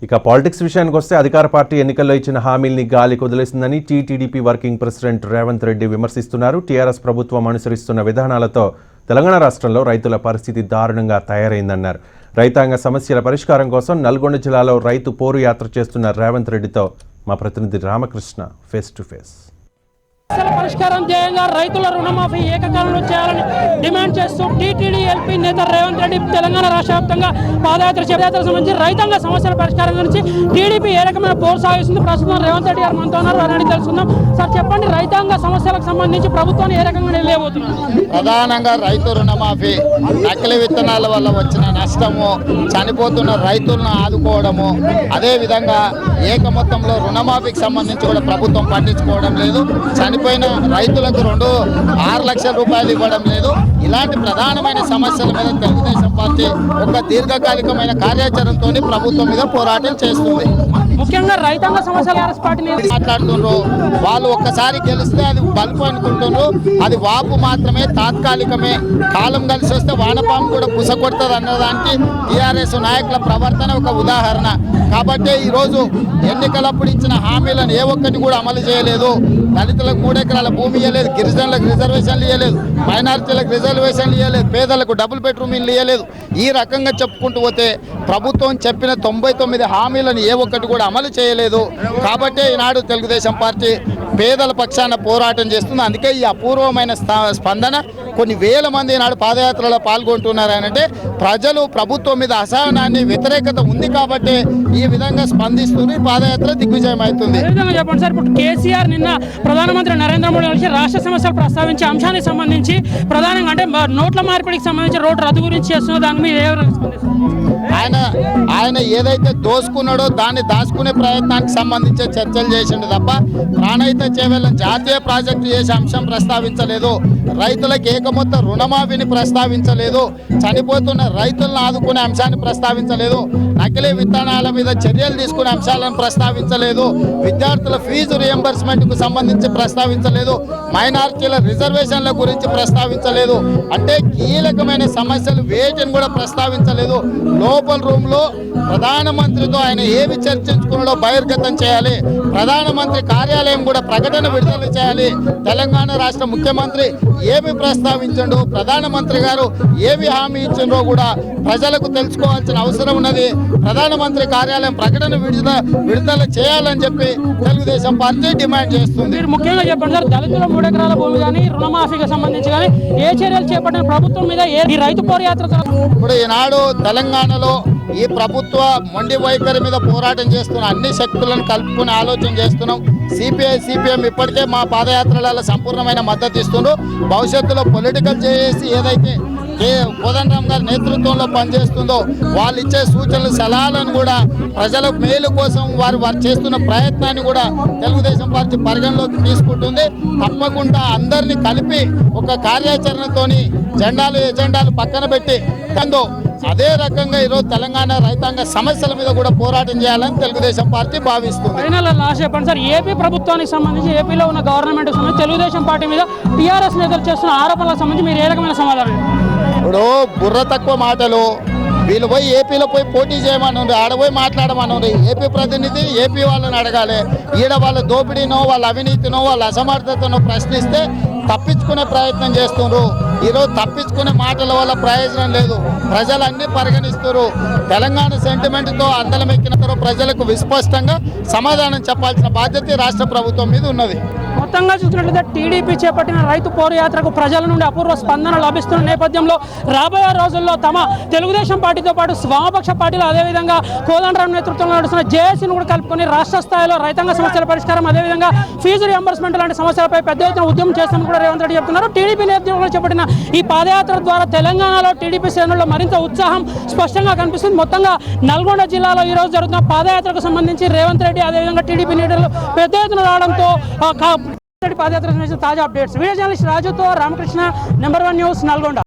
ఇక పాలిటిక్స్ విషయానికి వస్తే అధికార పార్టీ ఎన్నికల్లో ఇచ్చిన హామీల్ని గాలికి వదిలేసిందని టీడీపీ వర్కింగ్ ప్రెసిడెంట్ రేవంత్ రెడ్డి విమర్శిస్తున్నారు. టీఆర్ఎస్ ప్రభుత్వం అనుసరిస్తున్న విధానాలతో తెలంగాణ రాష్ట్రంలో రైతుల పరిస్థితి దారుణంగా తయారైందన్నారు. రైతాంగ సమస్యల పరిష్కారం కోసం నల్గొండ జిల్లాలో రైతు పోరు యాత్ర చేస్తున్న రేవంత్ రెడ్డితో మా ప్రతినిధి రామకృష్ణ ఫేస్ టు ఫేస్. పరిష్కారం ధ్యేయంగా రైతుల రుణమాఫీ ఏకకాలంలో చేయాలని డిమాండ్ చేస్తూ టీటీడీ నేత రేవంత్ రెడ్డి తెలంగాణ రాష్ట్ర వ్యాప్తంగా పాదయాత్ర సంబంధించి రైతాంగ సమస్యల పరిష్కారం గురించి టీడీపీ ఏ రకమైన పోరు సాగిస్తుంది. ప్రస్తుతం రేవంత్ రెడ్డి గారు మనతో ఉన్నారు, అని తెలుసుకుందాం. సార్ చెప్పండి, రైతాంగ సమస్యలకు సంబంధించి ప్రభుత్వాన్ని ఏ రకంగా లేబోతున్నారు? ప్రధానంగా రైతు రుణమాఫీ, నకిలీ విత్తనాల వల్ల వచ్చిన నష్టము, చనిపోతున్న రైతులను ఆదుకోవడము, అదేవిధంగా ఏక మొత్తంలో రుణమాఫీకి సంబంధించి కూడా ప్రభుత్వం పట్టించుకోవడం లేదు. చనిపోయిన రైతులకు 6 లక్షల రూపాయలు ఇవ్వడం లేదు. ఇలాంటి ప్రధానమైన సమస్యల మీద తెలుగుదేశం పార్టీ ఒక దీర్ఘకాలికమైన కార్యాచరణతో ప్రభుత్వం మీద పోరాటం చేస్తుంది. ముఖ్యంగా రైతాంగ సమస్యలు మాట్లాడుతున్నారు. వాళ్ళు ఒక్కసారి గెలిస్తే అది బల్పు అనుకుంటున్నారు. అది వాపు మాత్రమే, తాత్కాలికమే. కాలం కలిసి వస్తే వానపాము కూడా పుసకొడుతుంది అన్నదానికి టీఆర్ఎస్ నాయకుల ప్రవర్తన ఒక ఉదాహరణ. కాబట్టి ఈరోజు ఎన్నికలప్పుడు ఇచ్చిన హామీలను ఏ ఒక్కటి కూడా అమలు చేయలేదు. దళితులకు 3 ఎకరాల భూమి ఇవ్వలేదు, గిరిజనులకు రిజర్వేషన్లు ఇవ్వలేదు, మైనారిటీలకు రిజర్వేషన్లు ఇవ్వలేదు, పేదలకు డబుల్ బెడ్రూమ్ ఇల్లు ఇవ్వలేదు. ఈ రకంగా చెప్పుకుంటూ పోతే ప్రభుత్వం చెప్పిన 99 హామీలను ఏ ఒక్కటి కూడా అమలు చేయలేదు. కాబట్టి ఈనాడు తెలుగుదేశం పార్టీ పేదల పక్షాన పోరాటం చేస్తుంది. అందుకే ఈ అపూర్వమైన స్పందన. కొన్ని వేల మంది ఈనాడు పాదయాత్రలో పాల్గొంటున్నారనంటే ప్రజలు ప్రభుత్వం మీద అసహనాన్ని, వ్యతిరేకత ఉంది కాబట్టి ఈ విధంగా స్పందిస్తుంది. పాదయాత్ర దిగ్విజయం అవుతుంది. చెప్పండి సార్, ఇప్పుడు కేసీఆర్ నిన్న ప్రధానమంత్రి నరేంద్ర మోడీ కలిసి రాష్ట్ర సమస్యలు ప్రస్తావించే అంశానికి సంబంధించి ప్రధానంగా అంటే నోట్ల మార్పిడికి సంబంధించి రోడ్డు రద్దు గురించి చేస్తున్న దాని మీద ఆయన ఏదైతే దోసుకున్నాడో దాన్ని దాచుకునే ప్రయత్నానికి సంబంధించి చర్చలు చేసిండు తప్ప ప్రాణహిత చేవేళ్ళని జాతీయ ప్రాజెక్టు చేసే అంశం ప్రస్తావించలేదు. రైతులకు ఏకమొత్త రుణమాఫీని ప్రస్తావించలేదు. చనిపోతున్న రైతులను ఆదుకునే అంశాన్ని ప్రస్తావించలేదు. నకిలీ విత్తనాల మీద చర్యలు తీసుకునే అంశాలను ప్రస్తావించలేదు. విద్యార్థుల ఫీజు రియంబర్స్మెంట్కు సంబంధించి ప్రస్తావించలేదు. మైనారిటీల రిజర్వేషన్ల గురించి ప్రస్తావించలేదు. అంటే కీలకమైన సమస్యలు వేటిని కూడా ప్రస్తావించలేదు. లోపల రూమ్లో ప్రధానమంత్రితో ఆయన ఏమి చర్చించుకున్నాడో బహిర్గతం చేయాలి. ప్రధానమంత్రి కార్యాలయం కూడా ప్రకటన విడుదల చేయాలి. తెలంగాణ రాష్ట్ర ముఖ్యమంత్రి ఏమి ప్రస్తావించండు, ప్రధానమంత్రి గారు ఏమి హామీ ఇచ్చిండ్రో కూడా ప్రజలకు తెలుసుకోవాల్సిన అవసరం ఉన్నది. ప్రధానమంత్రి కార్యాలయం ప్రకటన విడుదల చేయాలని చెప్పి తెలుగుదేశం పార్టీ డిమాండ్ చేస్తుంది. మీరు ముఖ్యంగా చెప్పండి సార్, దళితుల 3 ఎకరాల భూమి కానీ రుణమాఫీకి సంబంధించి కానీ ఏ చర్యలు చేపట్టిన ప్రభుత్వం మీద ఈ రైతు పోరాయాత్ర? ఇప్పుడు ఈనాడు తెలంగాణలో ఈ ప్రభుత్వ మొండి వైఖరి మీద పోరాటం చేస్తున్న అన్ని శక్తులను కలుపుకుని ఆలోచన చేస్తున్నాం. సిపిఎం ఇప్పటికే మా పాదయాత్రలలో సంపూర్ణమైన మద్దతు ఇస్తున్నారు. భవిష్యత్తులో పొలిటికల్ చేసి ఏదైతే కోదండరామ్ గారి నేతృత్వంలో పనిచేస్తుందో వాళ్ళు ఇచ్చే సూచనలు, సలహాలను కూడా ప్రజల మేలు కోసం వారు చేస్తున్న ప్రయత్నాన్ని కూడా తెలుగుదేశం పార్టీ పరిగణలోకి తీసుకుంటుంది. తప్పకుండా అందరినీ కలిపి ఒక కార్యాచరణతోని ఎజెండాలు పక్కన పెట్టి అదే రకంగా ఈరోజు తెలంగాణ రైతాంగ సమస్యల మీద కూడా పోరాటం చేయాలని తెలుగుదేశం పార్టీ భావిస్తుంది. చెప్పండి సార్, ఏపీ ప్రభుత్వానికి సంబంధించి ఏపీలో ఉన్న గవర్నమెంట్ సంబంధించి తెలుగుదేశం పార్టీ మీద టీఆర్ఎస్ నేతలు చేస్తున్న ఆరోపణలకు సంబంధించి మీరు ఏ రకమైన సమాధానం? ఇప్పుడు బుర్ర తక్కువ మాటలు, వీళ్ళు పోయి ఏపీలో పోయి పోటీ చేయమని ఆడపోయి మాట్లాడమని ఏపీ ప్రతినిధి ఏపీ వాళ్ళని అడగాలి. ఈడ వాళ్ళ దోపిడీనో, వాళ్ళ అవినీతినో, వాళ్ళ అసమర్థతనో ప్రశ్నిస్తే తప్పించుకునే ప్రయత్నం చేస్తున్నారు. ఈరోజు తప్పించుకునే మాటల వల్ల ప్రయోజనం లేదు. ప్రజలు అన్నీ పరిగణిస్తారు. తెలంగాణ సెంటిమెంట్తో అందలమెక్కిన ప్రజలకు విస్పష్టంగా సమాధానం చెప్పాల్సిన బాధ్యత రాష్ట్ర ప్రభుత్వం మీద ఉన్నది. మొత్తంగా చూసినట్లయితే టీడీపీ చేపట్టిన రైతు పోరాయాత్రకు ప్రజల నుండి అపూర్వ స్పందన లభిస్తున్న నేపథ్యంలో రాబోయే రోజుల్లో తమ తెలుగుదేశం పార్టీతో పాటు వామపక్ష పార్టీలు, అదేవిధంగా కోదండరామ్ నేతృత్వంలో నడుస్తున్న జేఏసీని కూడా కలుపుకొని రాష్ట్ర స్థాయిలో రైతాంగ సమస్యల పరిష్కారం, అదేవిధంగా ఫీజు రియంబర్స్మెంట్ లాంటి సమస్యలపై పెద్ద ఎత్తున ఉద్యమం చేస్తామని కూడా రేవంత్ రెడ్డి చెప్తున్నారు. టీడీపీ నేతృత్వంలో చేపట్టిన ఈ పాదయాత్ర ద్వారా తెలంగాణలో టీడీపీ శ్రేణుల్లో మరింత ఉత్సాహం స్పష్టంగా కనిపిస్తుంది. మొత్తంగా నల్గొండ జిల్లాలో ఈరోజు జరుగుతున్న పాదయాత్రకు సంబంధించి రేవంత్ రెడ్డి, అదేవిధంగా టీడీపీ లీడర్లు పెద్ద ఎత్తున రావడంతో పాదయాత్ర తాజా అప్డేట్స్. వీడియో జర్నలిస్ట్ రాజుతో రామకృష్ణ, నెంబర్ 1 న్యూస్, నల్గొండ.